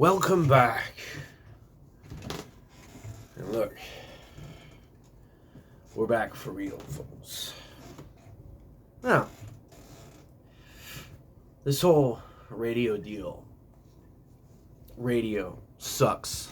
Welcome back. And look, we're back for real, folks. Now, this whole radio deal, radio sucks,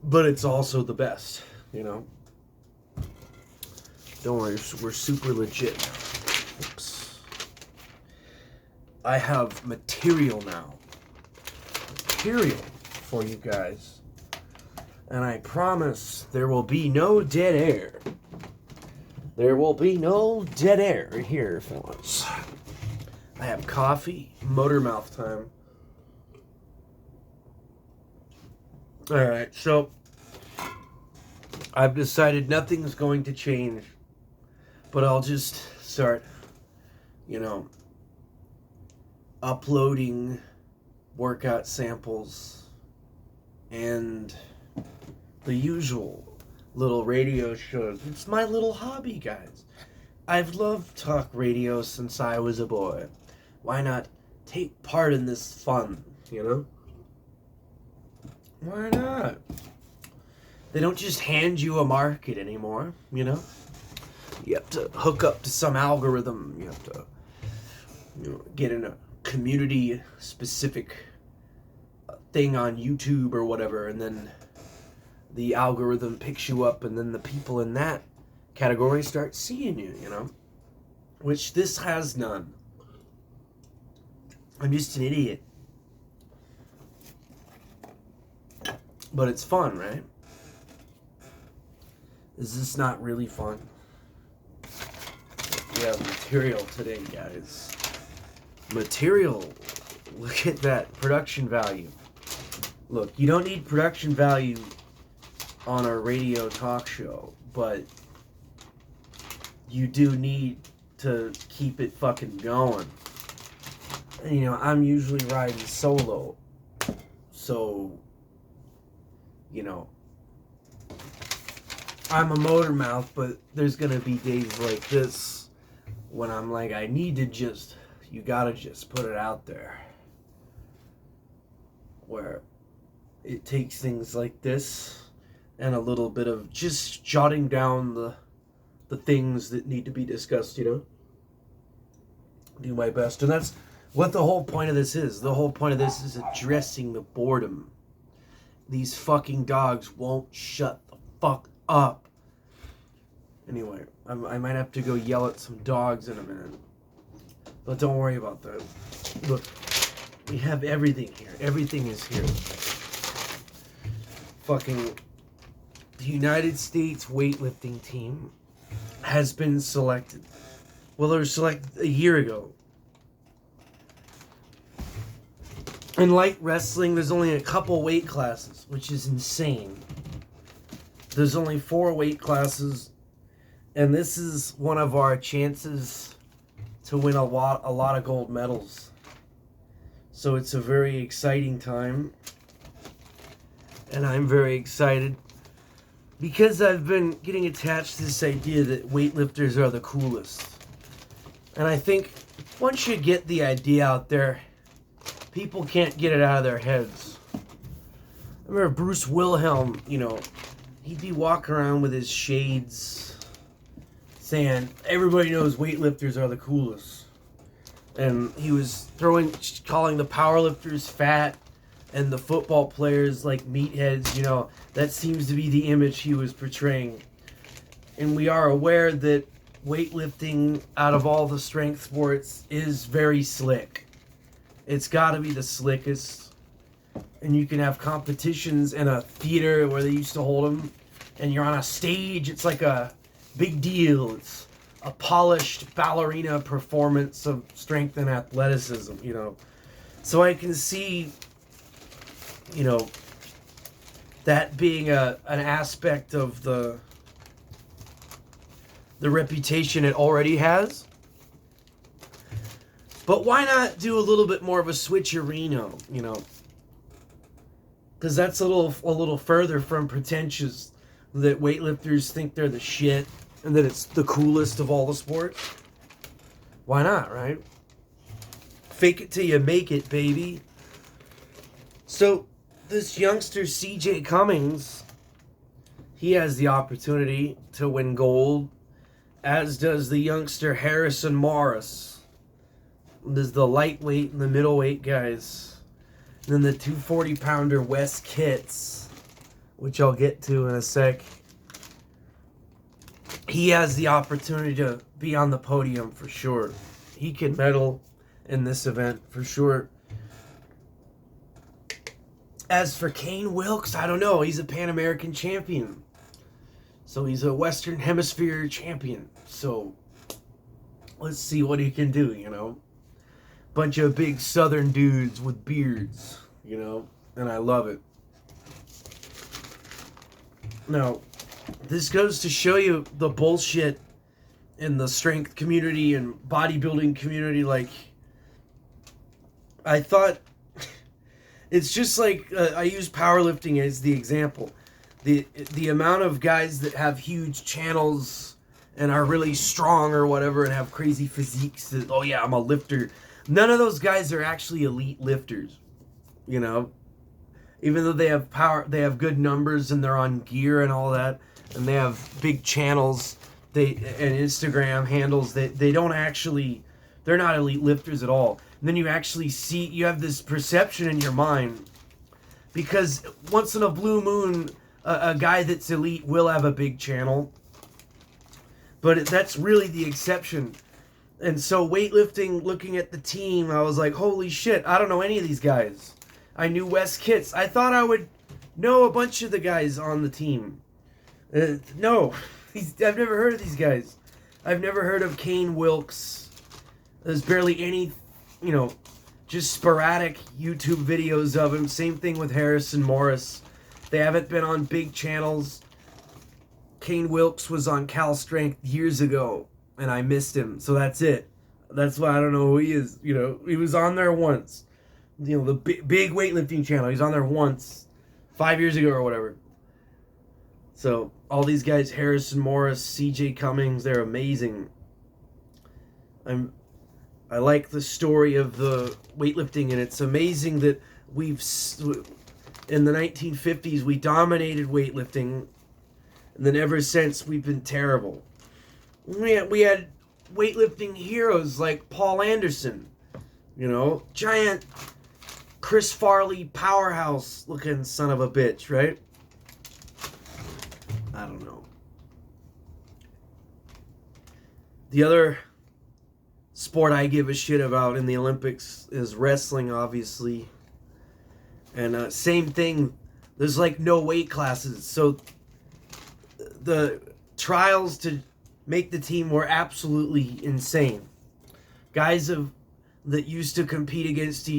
but it's also the best, you know? Don't worry, we're super legit, folks. I have material now. Material for you guys. And I promise there will be no dead air. There will be no dead air here, fellas. I have coffee, motor mouth time. Alright, so I've decided nothing's going to change, but I'll just start, uploading workout samples and the usual little radio shows. It's my little hobby, guys. I've loved talk radio since I was a boy. Why not take part in this fun, Why not? They don't just hand you a market anymore, You have to hook up to some algorithm. You have to get in a community-specific thing on YouTube or whatever, and then the algorithm picks you up, and then the people in that category start seeing you, Which this has none. I'm just an idiot. But it's fun, right? Is this not really fun? We have material today, guys. Material. Look at that. Production value. Look, you don't need production value on a radio talk show, but you do need to keep it fucking going. And, I'm usually riding solo, so, I'm a motor mouth, but there's gonna be days like this when I'm like, you gotta just put it out there. Where it takes things like this and a little bit of just jotting down the things that need to be discussed, Do my best. And that's what the whole point of this is. The whole point of this is addressing the boredom. These fucking dogs won't shut the fuck up. Anyway, I might have to go yell at some dogs in a minute. But don't worry about that. Look, we have everything here. Everything is here. Fucking the United States weightlifting team has been selected. Well, they were selected a year ago. In light wrestling, there's only a couple weight classes, which is insane. There's only 4 weight classes, and this is one of our chances to win a lot of gold medals. So it's a very exciting time. And I'm very excited because I've been getting attached to this idea that weightlifters are the coolest. And I think once you get the idea out there, people can't get it out of their heads. I remember Bruce Wilhelm, he'd be walking around with his shades saying, everybody knows weightlifters are the coolest. And he was calling the powerlifters fat and the football players like meatheads, that seems to be the image he was portraying. And we are aware that weightlifting, out of all the strength sports, is very slick. It's got to be the slickest. And you can have competitions in a theater where they used to hold them, and you're on a stage. It's like a big deal. It's a polished ballerina performance of strength and athleticism, So I can see, that being an aspect of the reputation it already has. But why not do a little bit more of a switcherino, Because that's a little further from pretentious that weightlifters think they're the shit and that it's the coolest of all the sports. Why not, right? Fake it till you make it, baby. So this youngster CJ Cummings, he has the opportunity to win gold, as does the youngster Harrison Morris. There's the lightweight and the middleweight guys. And then the 240-pounder Wes Kitts, which I'll get to in a sec. He has the opportunity to be on the podium for sure. He can medal in this event for sure. As for Kane Wilkes, I don't know. He's a Pan American champion. So he's a Western Hemisphere champion. So let's see what he can do, you know. Bunch of big Southern dudes with beards, you know. And I love it. Now, this goes to show you the bullshit in the strength community and bodybuilding community. Like, I thought, it's just like, I use powerlifting as the example. The amount of guys that have huge channels and are really strong or whatever and have crazy physiques that, oh yeah, I'm a lifter. None of those guys are actually elite lifters, you know? Even though they have power, they have good numbers and they're on gear and all that, and they have big channels, and Instagram handles, they don't actually, they're not elite lifters at all. And then you actually see, you have this perception in your mind, because once in a blue moon, a guy that's elite will have a big channel, but that's really the exception. And so weightlifting, looking at the team, I was like, holy shit, I don't know any of these guys. I knew Wes Kitts. I thought I would know a bunch of the guys on the team. No, I've never heard of these guys. I've never heard of Kane Wilkes. There's barely any, you know, just sporadic YouTube videos of him. Same thing with Harrison Morris. They haven't been on big channels. Kane Wilkes was on Cal Strength years ago, and I missed him. So that's it. That's why I don't know who he is. You know, he was on there once. You know, the big weightlifting channel. He's on there once, 5 years ago or whatever. So all these guys, Harrison Morris, CJ Cummings, they're amazing. I like the story of the weightlifting, and it's amazing that in the 1950s we dominated weightlifting, and then ever since we've been terrible. We had weightlifting heroes like Paul Anderson, you know, giant Chris Farley powerhouse looking son of a bitch, right? I don't know. The other sport I give a shit about in the Olympics is wrestling, obviously. And same thing, there's like no weight classes. So the trials to make the team were absolutely insane. Guys that used to compete against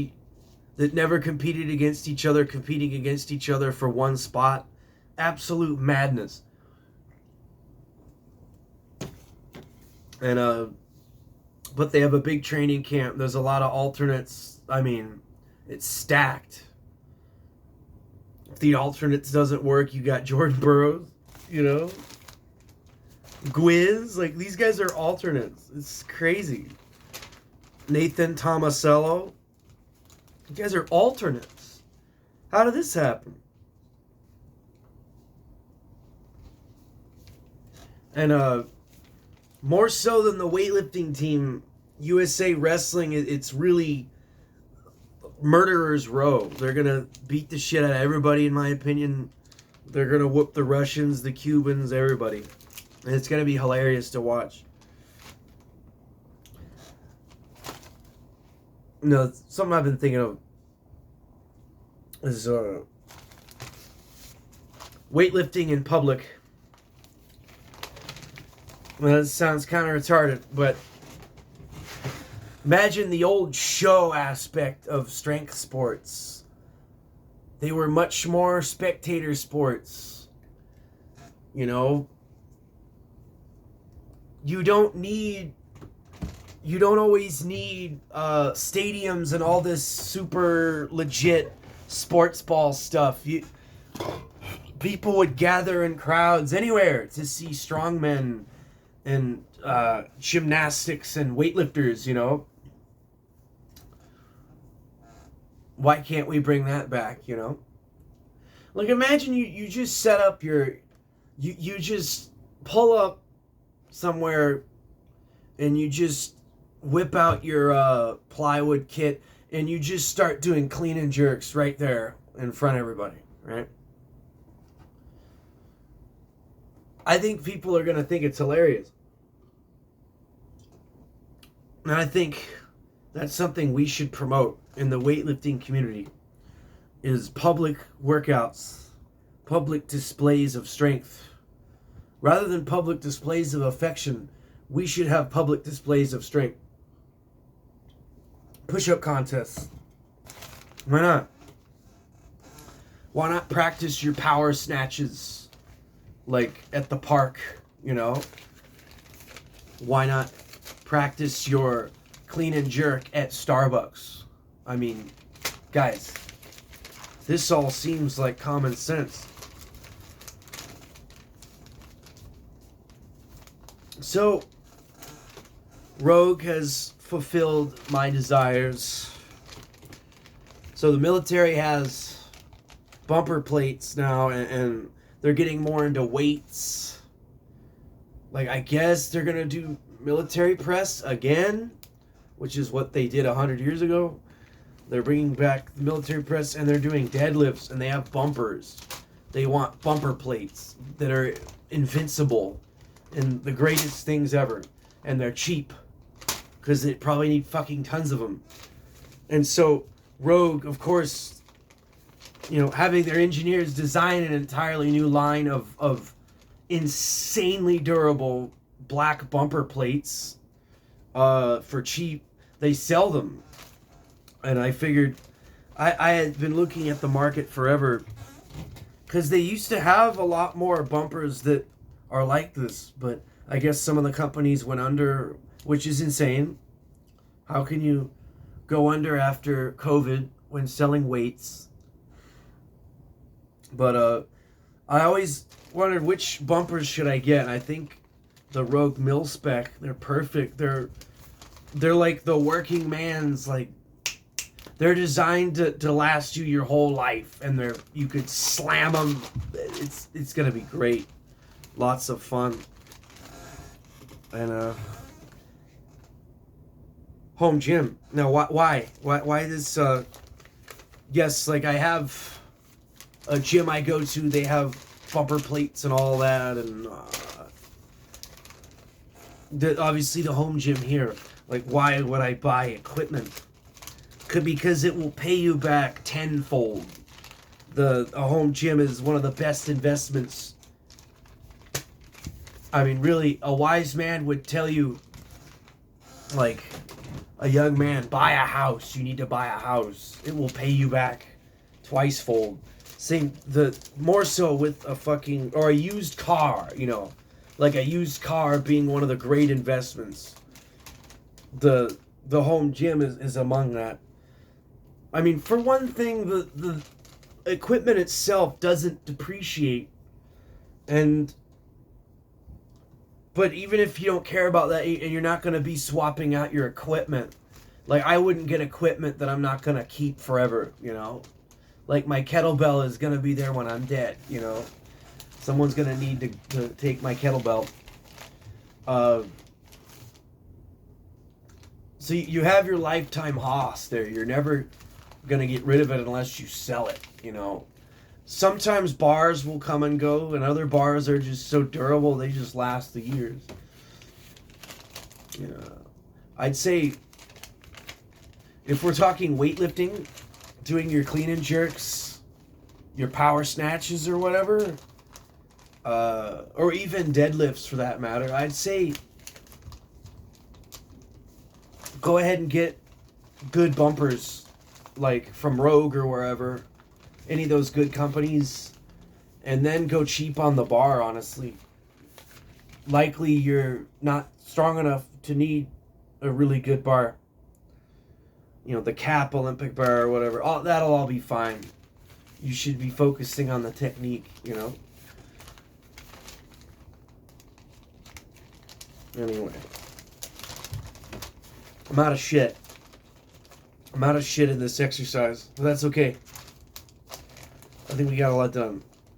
that never competed against each other, competing against each other for one spot. Absolute madness. And but they have a big training camp. There's a lot of alternates. I mean, it's stacked. If the alternates doesn't work, you got Jordan Burroughs, you know, Gwiz. Like, these guys are alternates. It's crazy. Nathan Tomasello. You guys are alternates. How did this happen? And more so than the weightlifting team, USA Wrestling, it's really murderer's row. They're going to beat the shit out of everybody, in my opinion. They're going to whoop the Russians, the Cubans, everybody. And it's going to be hilarious to watch. No, something I've been thinking of is weightlifting in public. Well, that sounds kind of retarded, but imagine the old show aspect of strength sports. They were much more spectator sports. You know, you don't always need stadiums and all this super legit sports ball stuff. People would gather in crowds anywhere to see strongmen and gymnastics and weightlifters, you know. Why can't we bring that back, you know? Like, imagine you just set up you just pull up somewhere and you just whip out your plywood kit and you just start doing clean and jerks right there in front of everybody, right? I think people are going to think it's hilarious. And I think that's something we should promote in the weightlifting community is public workouts, public displays of strength. Rather than public displays of affection, we should have public displays of strength. Push-up contests. Why not? Why not practice your power snatches like at the park, you know? Why not practice your clean and jerk at Starbucks? I mean, guys, this all seems like common sense. So, Rogue has fulfilled my desires. So the military has bumper plates now, and they're getting more into weights. Like, I guess they're going to do military press again, which is what they did 100 years ago. They're bringing back the military press, and they're doing deadlifts, and they have bumpers. They want bumper plates that are invincible and the greatest things ever. And they're cheap because they probably need fucking tons of them. And so Rogue, of course, you know, having their engineers design an entirely new line of insanely durable black bumper plates for cheap. They sell them. And I figured I had been looking at the market forever because they used to have a lot more bumpers that are like this, but I guess some of the companies went under, which is insane. How can you go under after COVID when selling weights? But I always wondered which bumpers should I get. I think the Rogue Mil Spec, they're perfect. They're like the working man's, like, they're designed to last you your whole life, and you could slam them. It's gonna be great. Lots of fun. And home gym. Now, why this? Yes, like I have a gym I go to. They have bumper plates and all that, and obviously the home gym here. Like, why would I buy equipment? Because it will pay you back tenfold. A home gym is one of the best investments. I mean, really, a wise man would tell you, like, a young man, buy a house. You need to buy a house. It will pay you back twicefold. More so with or a used car, you know, like a used car being one of the great investments. The home gym is among that. I mean, for one thing, the equipment itself doesn't depreciate, but even if you don't care about that, and you're not going to be swapping out your equipment, like, I wouldn't get equipment that I'm not going to keep forever, you know? Like, my kettlebell is going to be there when I'm dead, you know? Someone's going to need to take my kettlebell. So you have your lifetime hoss there. You're never going to get rid of it unless you sell it, you know? Sometimes bars will come and go, and other bars are just so durable they just last the years. You know, I'd say if we're talking weightlifting, doing your clean and jerks, your power snatches or whatever, or even deadlifts for that matter, I'd say go ahead and get good bumpers, like from Rogue or wherever. Any of those good companies, and then go cheap on the bar, honestly. Likely you're not strong enough to need a really good bar. You know, the Cap Olympic bar or whatever. That'll all be fine. You should be focusing on the technique, you know. Anyway. I'm out of shit. I'm out of shit in this exercise, but that's okay. I think we got a lot done.